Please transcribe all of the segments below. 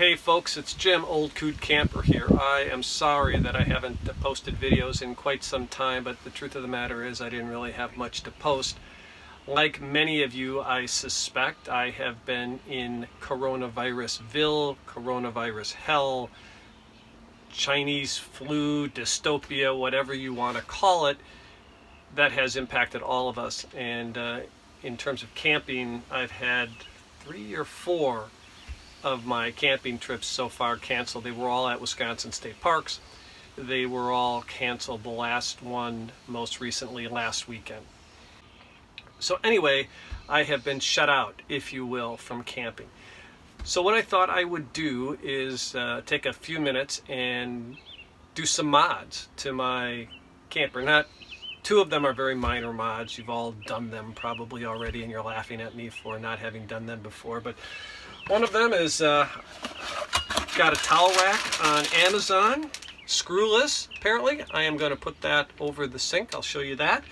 Hey folks, it's Jim, Old Coot Camper here. I am sorry that I haven't posted videos in quite some time, but the truth of the matter is I didn't really have much to post. Like many of you, I suspect, I have been in coronavirusville, coronavirus hell, Chinese flu, dystopia, whatever you want to call it, that has impacted all of us. And in terms of camping, I've had 3 or 4 of my camping trips so far canceled. They were all at Wisconsin state parks. They were all canceled. The last one most recently last weekend. So anyway, I have been shut out, if you will, from camping. So what I thought I would do is take a few minutes and do some mods to my camper. Not 2 of them are very minor mods. You've all done them probably already and you're laughing at me for not having done them before. But one of them is got a towel rack on Amazon, screwless apparently. I am going to put that over the sink. I'll show you that.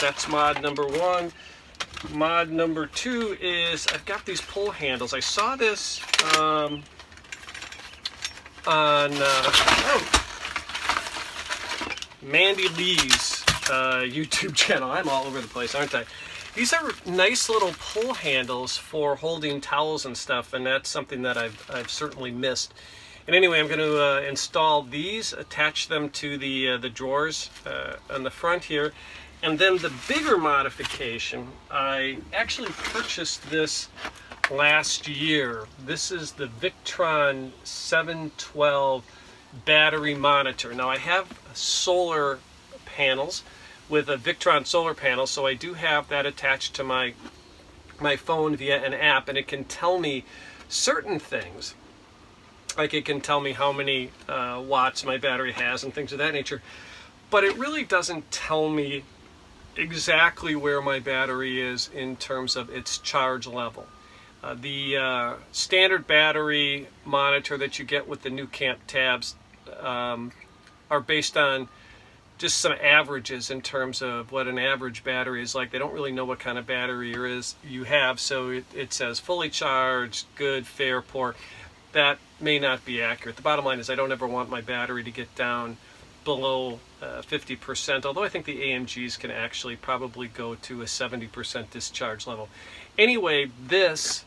That's mod number 1. Mod number 2 is I've got these pull handles. I saw this on Mandy Lee's YouTube channel. I'm all over the place, aren't I? These are nice little pull handles for holding towels and stuff, and that's something that I've certainly missed. And anyway, I'm going to install these, attach them to the drawers on the front here. And then the bigger modification, I actually purchased this last year. This is the Victron 712 battery monitor. Now I have solar panels with a Victron solar panel, so I do have that attached to my phone via an app, and it can tell me certain things. Like it can tell me how many watts my battery has and things of that nature. But it really doesn't tell me exactly where my battery is in terms of its charge level. The standard battery monitor that you get with the new camp tabs are based on just some averages in terms of what an average battery is like. They don't really know what kind of battery you have, so it says fully charged, good, fair, poor. That may not be accurate. The bottom line is I don't ever want my battery to get down below 50%, although I think the AMGs can actually probably go to a 70% discharge level. Anyway, this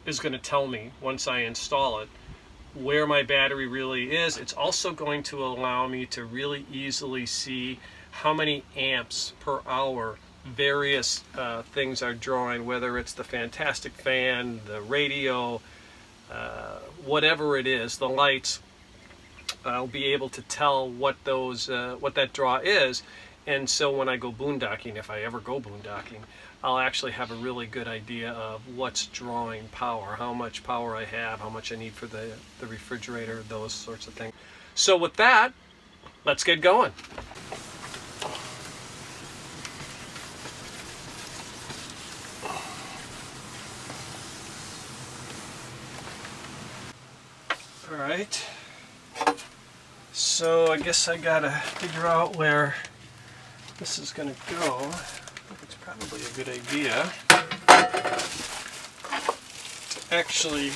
is going to tell me, once I install it, where my battery really is. It's also going to allow me to really easily see how many amps per hour various things are drawing, whether it's the fantastic fan, the radio, whatever it is, the lights. I'll be able to tell what that draw is, and so when I go boondocking, if I ever go boondocking, I'll actually have a really good idea of what's drawing power, how much power I have, how much I need for the refrigerator, those sorts of things. So with that, let's get going. All right. So I guess I gotta figure out where this is gonna go. I think it's probably a good idea to actually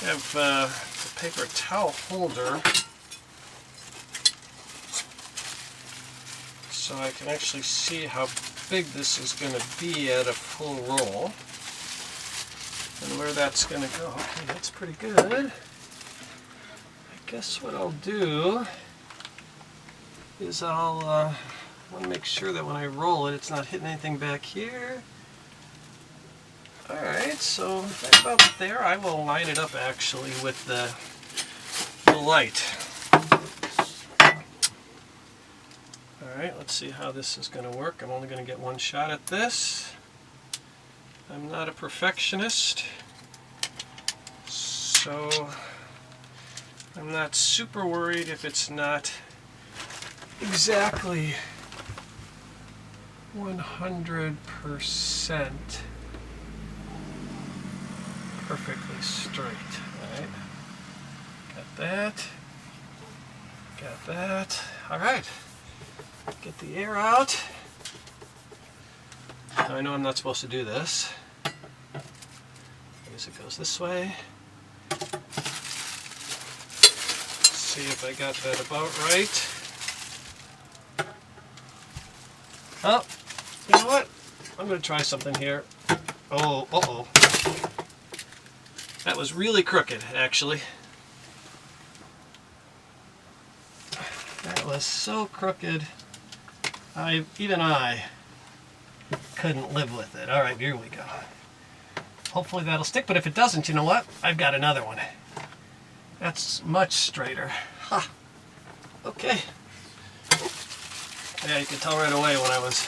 have the paper towel holder so I can actually see how big this is gonna be at a full roll and where that's gonna go. Okay, that's pretty good. I guess what I'll do is I'll want to make sure that when I roll it, it's not hitting anything back here. Alright, so right about there, I will line it up actually with the light. Alright, let's see how this is going to work. I'm only going to get one shot at this. I'm not a perfectionist, so I'm not super worried if it's not exactly 100% perfectly straight. Alright, got that, got that. Alright, get the air out. Now I know I'm not supposed to do this. as it goes this way. See if I got that about right. Oh, you know what? I'm going to try something here. Oh, uh-oh. That was really crooked, actually. That was so crooked. Even I couldn't live with it. All right, here we go. Hopefully that'll stick, but if it doesn't, you know what? I've got another one. That's much straighter. Ha! Okay. Yeah, you could tell right away when I was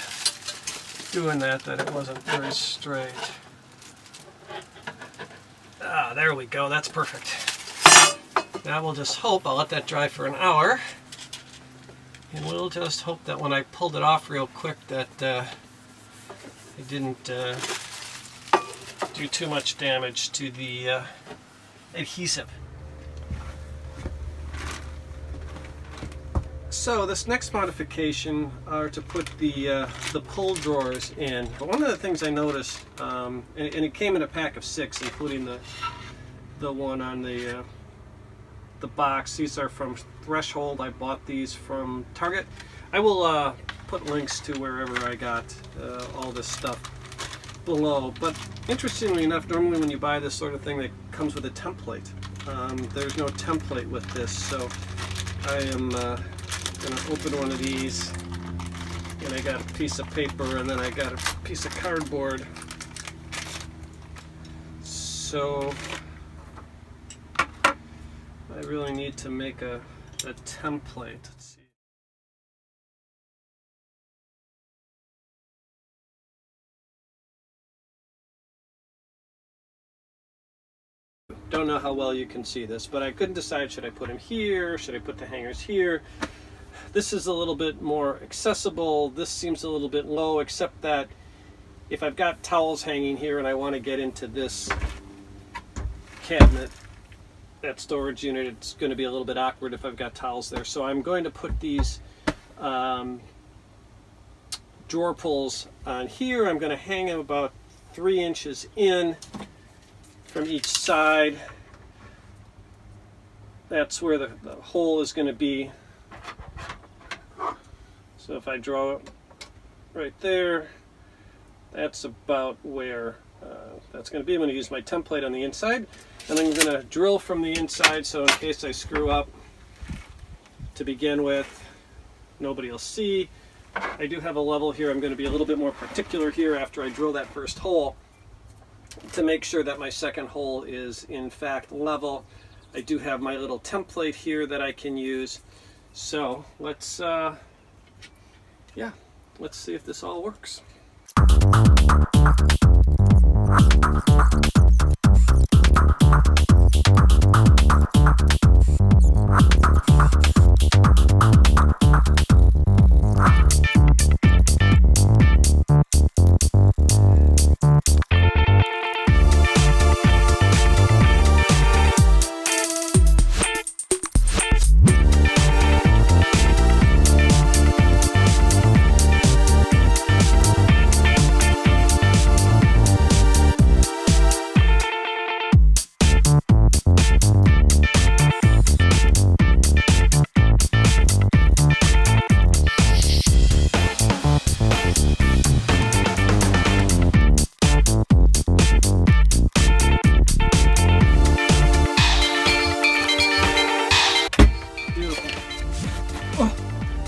doing that it wasn't very straight. Ah, there we go. That's perfect. Now we'll just hope, I'll let that dry for an hour. And we'll just hope that when I pulled it off real quick that it didn't do too much damage to the adhesive. So this next modification are to put the pull drawers in. But one of the things I noticed, and it came in a pack of 6, including the one on the box. These are from Threshold. I bought these from Target. I will put links to wherever I got all this stuff below. But interestingly enough, normally when you buy this sort of thing, it comes with a template. There's no template with this, so I am going to open one of these, and I got a piece of paper, and then I got a piece of cardboard. So I really need to make a template. Let's see. Don't know how well you can see this, but I couldn't decide, should I put them here, should I put the hangers here? This is a little bit more accessible. This seems a little bit low, except that if I've got towels hanging here and I want to get into this cabinet, that storage unit, it's going to be a little bit awkward if I've got towels there. So I'm going to put these drawer pulls on here. I'm going to hang them about 3 inches in from each side. That's where the hole is going to be. So if I draw it right there, that's about where that's going to be. I'm going to use my template on the inside, and I'm going to drill from the inside, so in case I screw up to begin with, nobody will see. I do have a level here. I'm going to be a little bit more particular here after I drill that first hole to make sure that my second hole is in fact level. I do have my little template here that I can use. So let's yeah, let's see if this all works.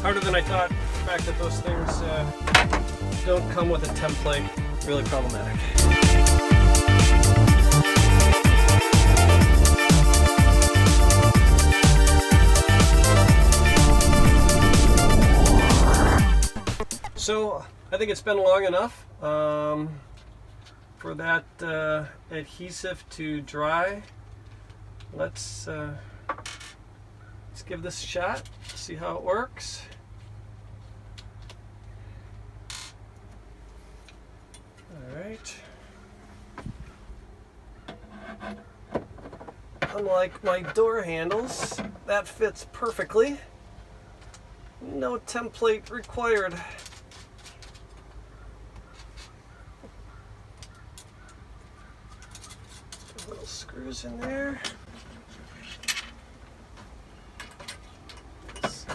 Harder than I thought. The fact that those things don't come with a template, really problematic. So I think it's been long enough for that adhesive to dry. Let's give this a shot, see how it works. All right. Unlike my door handles, that fits perfectly. No template required. screws in there. This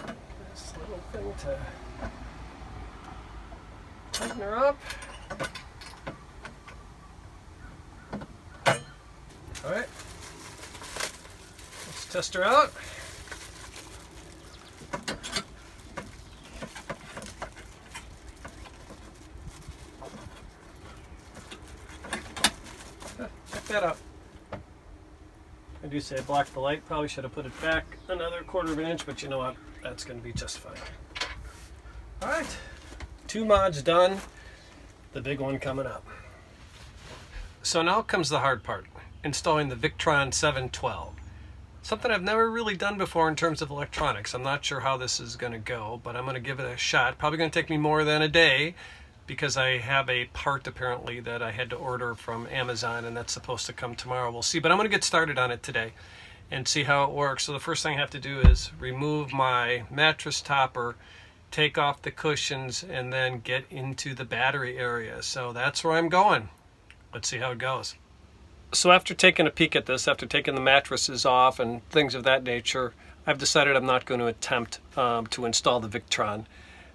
little thing to tighten her up. All right, let's test her out. Check that out. I do say I blocked the light. Probably should have put it back another 1/4 of an inch, but you know what? That's going to be just fine. All right, 2 mods done. The big one coming up. So now comes the hard part, installing the Victron 712. Something I've never really done before in terms of electronics. I'm not sure how this is going to go, but I'm going to give it a shot. Probably going to take me more than a day because I have a part apparently that I had to order from Amazon and that's supposed to come tomorrow. We'll see, but I'm going to get started on it today and see how it works. So the first thing I have to do is remove my mattress topper, take off the cushions, and then get into the battery area. So that's where I'm going. Let's see how it goes. So after taking a peek at this, after taking the mattresses off and things of that nature, I've decided I'm not going to attempt to install the Victron.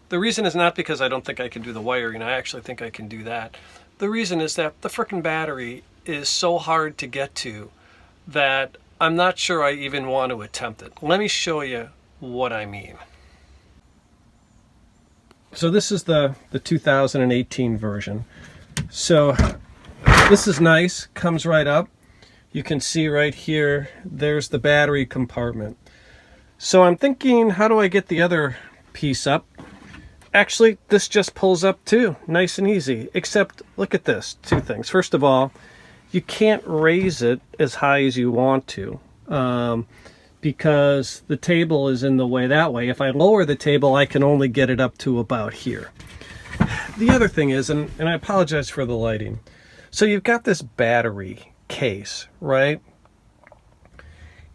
The reason is not because I don't think I can do the wiring. I actually think I can do that. The reason is that the frickin' battery is so hard to get to that I'm not sure I even want to attempt it. Let me show you what I mean. So this is the 2018 version. So this is nice, comes right up. You can see right here, there's the battery compartment. So I'm thinking, how do I get the other piece up? Actually, this just pulls up too, nice and easy, except look at this, 2 things. First of all, you can't raise it as high as you want to because the table is in the way that way. If I lower the table, I can only get it up to about here. The other thing is, and I apologize for the lighting, so you've got this battery case, right?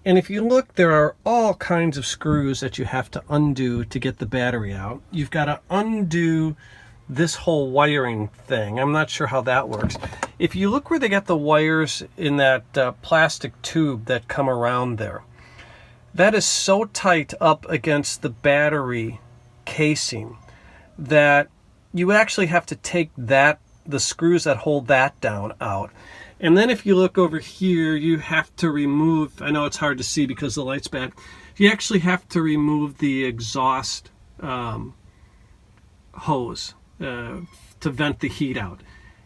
And if you look, there are all kinds of screws that you have to undo to get the battery out. You've got to undo this whole wiring thing. I'm not sure how that works. If you look where they got the wires in that plastic tube that come around there, that is so tight up against the battery casing that you actually have to take the screws that hold that down out. And then if you look over here, you have to remove, I know it's hard to see because the light's bad, you actually have to remove the exhaust hose to vent the heat out.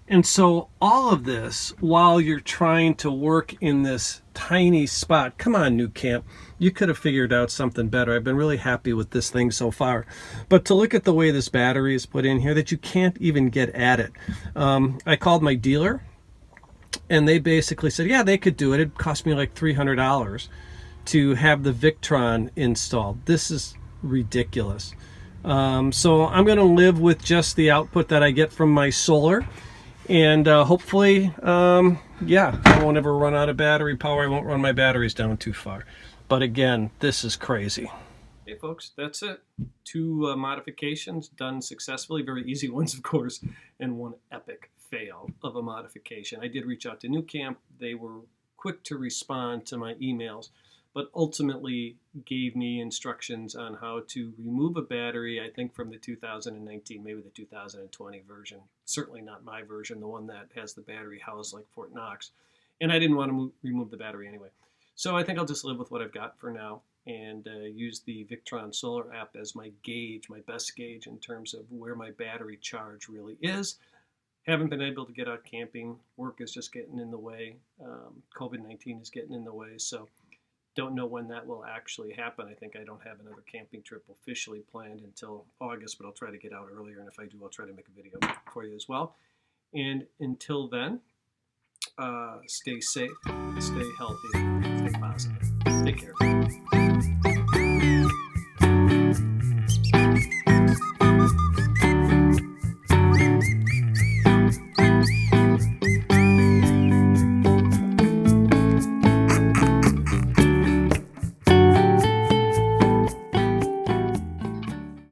And so all of this, while you're trying to work in this tiny spot, come on, New Camp, you could have figured out something better. I've been really happy with this thing so far. But to look at the way this battery is put in here, that you can't even get at it. I called my dealer, and they basically said, yeah, they could do it. It cost me like $300 to have the Victron installed. This is ridiculous. So I'm going to live with just the output that I get from my solar. And hopefully, yeah, I won't ever run out of battery power. I won't run my batteries down too far. But again, this is crazy. Hey folks, that's it. 2 modifications done successfully. Very easy ones, of course, and 1 epic fail of a modification. I did reach out to New Camp. They were quick to respond to my emails, but ultimately gave me instructions on how to remove a battery, I think from the 2019, maybe the 2020 version. Certainly not my version, the one that has the battery housed like Fort Knox. And I didn't want to remove the battery anyway. So I think I'll just live with what I've got for now and use the Victron Solar app as my gauge, my best gauge in terms of where my battery charge really is. Haven't been able to get out camping. Work is just getting in the way. COVID-19 is getting in the way. So don't know when that will actually happen. I think I don't have another camping trip officially planned until August, but I'll try to get out earlier. And if I do, I'll try to make a video for you as well. And until then, stay safe, stay healthy, stay positive. Take care.